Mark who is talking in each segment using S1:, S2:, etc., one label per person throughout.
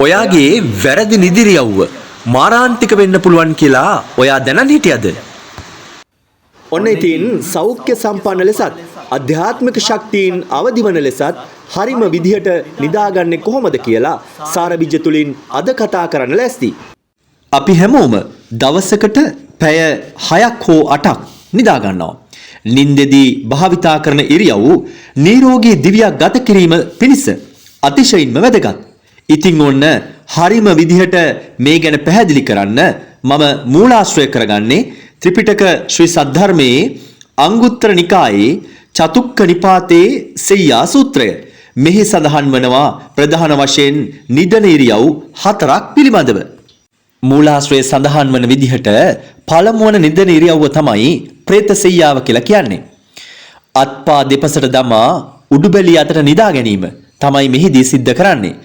S1: ඔයාගේ වැරදි නිදිරියව්ව මාරාන්තික වෙන්න පුළුවන් කියලා ඔයා දැනන් හිටියද?
S2: ඔන්න ඉතින් සෞඛ්‍ය සම්පන්න ලෙසත් අධ්‍යාත්මික ශක්තියින් අවදිවන ලෙසත් හරිම විදිහට නිදාගන්නේ කොහොමද කියලා සාරබිජ තුලින් අද කතා කරන්න ලෑස්ති.
S1: අපි හැමෝම දවසකට පැය 6ක් හෝ 8ක් නිදා ගන්නවා. නින්දෙදී භාවිතා කරන ඉරියව් නිරෝගී දිවියක් ගත කිරීම පිණිස අතිශයින්ම වැදගත්. ඉතින් ඔන්න හරිම විදිහට මේ ගැන පැහැදිලි කරන්න මම මූලාශ්‍රය කරගන්නේ ත්‍රිපිටක ශ්‍රී සද්ධර්මයේ අංගුත්තර නිකායේ චතුක්ක නිපාතේ සෙය්‍යා සූත්‍රය. මෙහි සඳහන් වනවා ප්‍රධාන වශයෙන් නිදන ඉරියව් 4ක් පිළිබඳව. මූලාශ්‍රයේ සඳහන් වන විදිහට පළමුවන නිදන ඉරියව්ව තමයි ප්‍රේත සෙය්‍යාව කියලා කියන්නේ. අත්පා දෙපසට දමා උඩුබැලිය අතට නිදා ගැනීම තමයි මෙහිදී සිද්ධ කරන්නේ.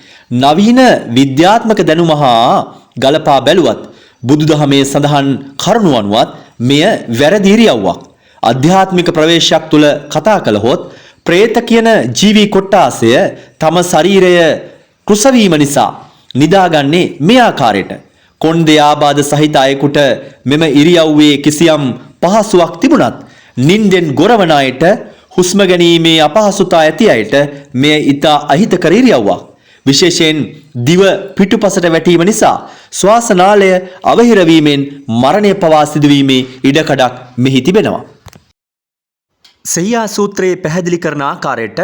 S1: නවීන විද්‍යාත්මක දැනුම හා ගලපා බැලුවත් බුදුදහමේ සඳහන් කරුණු අනුවත් මෙය වැරදි ඉරියව්වක්. අධ්‍යාත්මික ප්‍රවේශයක් තුල කතා කළහොත් ප්‍රේත කියන ජීවි කොට්ටාසය තම ශරීරය කුසවීම නිසා නිදාගන්නේ මේ ආකාරයට. කොණ්ඩේ ආබාධ සහිත අයෙකුට මෙම ඉරියව්වේ කිසියම් පහසුවක් තිබුණත් නින්දෙන් ගොරවන අයට හුස්ම ගැනීමේ අපහසුතා ඇති අයට මෙය ඉතා අහිතකර ඉරියව්වක්. විශේෂයෙන් දිව පිටුපසට වැටීම නිසා ශ්වාස නාලය අවහිර වීමෙන් මරණය පවා සිදුවීමේ ඉඩකඩක් මෙහි තිබෙනවා. සෙය්‍යා සූත්‍රයේ පැහැදිලි කරන ආකාරයට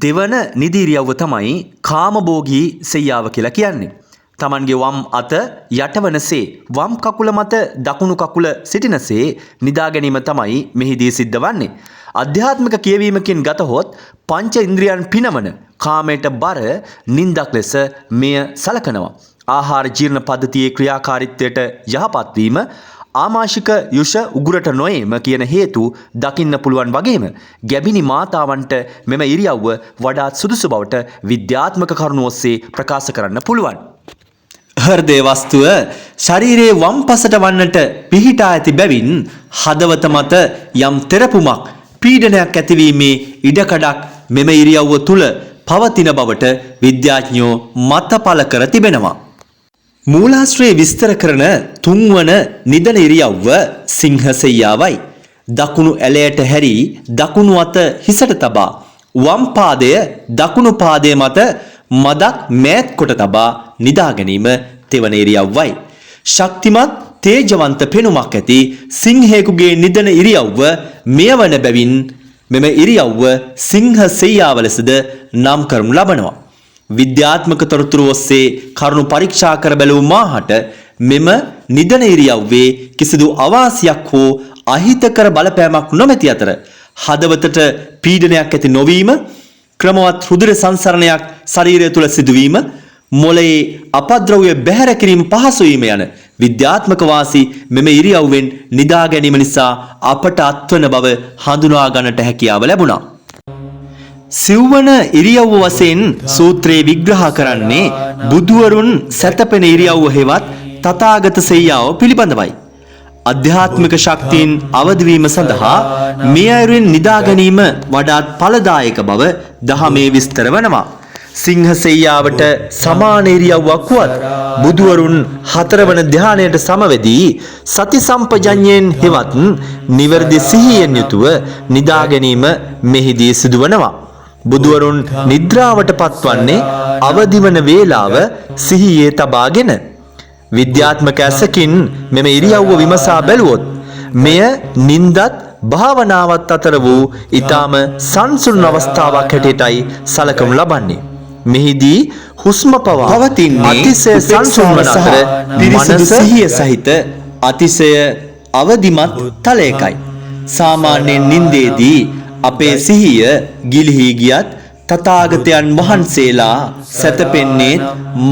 S1: දෙවන නිදි ඉරියව්ව තමයි කාමභෝගී සෙය්‍යාව කියලා කියන්නේ. තමන්ගේ වම් අත යටවනසේ වම් කකුල මත දකුණු කකුල සිටිනසේ නිදා ගැනීම තමයි මෙහිදී සිද්ධ වන්නේ. අධ්‍යාත්මික කියවීමකින් ගතහොත් පංච ඉන්ද්‍රියන් පිනවන කාමයට බර නින්දක් ලෙස මෙය සලකනවා. ආහාර ජීර්ණ පද්ධතියේ ක්‍රියාකාරීත්වයට යහපත් වීම ආමාශික යුෂ උගුරට නොයීම කියන හේතු දකින්න පුළුවන් වගේම ගැබිනි මාතාවන්ට මෙම ඉරියව්ව වඩාත් සුදුසු බවට විද්‍යාත්මක කරුණු ඔස්සේ ප්‍රකාශ කරන්න පුළුවන්. හෘදේ වස්තුව ශරීරයේ වම් පසට වන්නට පිහිටා ඇති බැවින් හදවත මත යම් තෙරපුමක් පීඩනයක් ඇතිවීමේ ඉඩකඩක් මෙම ඉරියව්ව තුල පවතින බවට විද්‍යාඥයෝ මත පළ කර තිබෙනවා. මූලාශ්‍රයේ විස්තර කරන තුන්වන නිදන ඉරියව්ව සිංහ සෙය්‍යාවයි. දකුණු ඇලයට හැරි දකුණු අත හිසට තබා වම් පාදය දකුණු පාදය මත මදක් මෑත් කොට තබා නිදා ගැනීම තෙවන ඉරියව්වයි. ශක්තිමත් තේජවන්ත පෙනුමක් ඇති සිංහයෙකුගේ නිදන ඉරියව්ව මෙය වන බැවින් මෙම ඉරියව්ව සිංහ සෙය්‍යාව ලෙසද නම් කරනු ලබනවා. විද්‍යාත්මක තොරතුරු ඔස්සේ කරුණු පරීක්ෂා කර බැලූ මාහට මෙම නිදන ඉරියව්වේ කිසිදු අවාසියක් හෝ අහිතකර බලපෑමක් නොමැති අතර හදවතට පීඩනයක් ඇති නොවීම, ක්‍රමවත් රුධිර සංසරණයක් ශරීරය තුළ සිදුවීම, මොළයේ අපද්‍රව්‍ය බැහැර කිරීම පහසු වීම යන විද්‍යාත්මක වාසි මෙම ඉරියව්වෙන් නිදා ගැනීම නිසා අපට අත්වන බව හඳුනා ගන්නට හැකියාව ලැබුණා. සිව්වන ඉරියව්ව වශයෙන් සූත්‍රයේ විග්‍රහ කරන්නේ බුදුවරුන් සැතපෙන ඉරියව්ව හේවත් තථාගත සෙය්‍යාව පිළිබඳවයි. අධ්‍යාත්මික ශක්තියින් අවදිවීම සඳහා මේ අයුරින් නිදා ගැනීම වඩාත් ඵලදායක බව දහමේ විස්තර වනවා. සිංහ සෙය්‍යාවට සමාන ඉරියව්වක් වුවත් බුදුවරුන් හතරවන ධානයට සමවැදී සති සම්පජඤ්ඤයෙන් හෙවත් නිවර්දි සිහියෙන් යුතුව නිදා ගැනීම මෙහිදී සිදුවනවා. බුදුවරුන් නිද්‍රාවට පත්වන්නේ අවදිවන වේලාව සිහියේ තබාගෙන. විද්‍යාත්මක ඇසකින් මෙම ඉරියව්ව විමසා බැලුවොත් මෙය නින්දත් භාවනාවත් අතර වූ ඊටම සංසුන් අවස්ථාවක් හැටියටයි සලකනු ලබන්නේ. මෙහිදී හුස්ම පවා පවතින්නේ අතිශය සංසුන් වන අතර පිරිසිදු සිහිය සහිත අතිශය අවදිමත් තලයකයි. සාමාන්‍යයෙන් නින්දේදී අපේ සිහිය ගිලිහි ගියත් තථාගතයන් වහන්සේලා සැතපෙන්නේ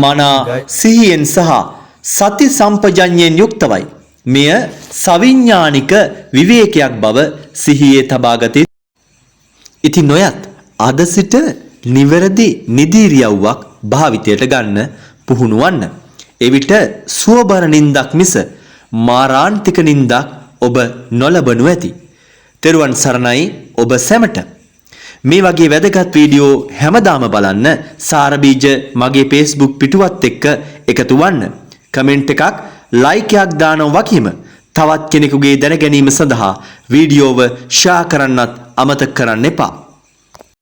S1: මනා සිහියෙන් සහ සති සම්පජඤ්ඤයෙන් යුක්තවයි. මෙය සවිඥානික විවේකයක් බව සිහියේ තබාගත යුතුයි. ඉතින් නොයත් අද සිට නිවැරදි නිදි ඉරියව්වක් භාවිතයට ගන්න පුහුණු වන්න. එවිට සුවබර නින්දක් මිස මාරාන්තික නින්දක් ඔබ නොලබනු ඇති. තෙරුවන් සරණයි ඔබ සැමට. මේ වගේ වැදගත් වීඩියෝ හැමදාම බලන්න සාරබීජ මගේ Facebook පිටුවත් එක්ක එකතු වන්න. කමෙන්ට් එකක් ලයික් එකක් දානවා වගේම තවත් කෙනෙකුගේ දැනගැනීම සඳහා වීඩියෝව ෂෙයා කරන්නත් අමතක කරන්න එපා.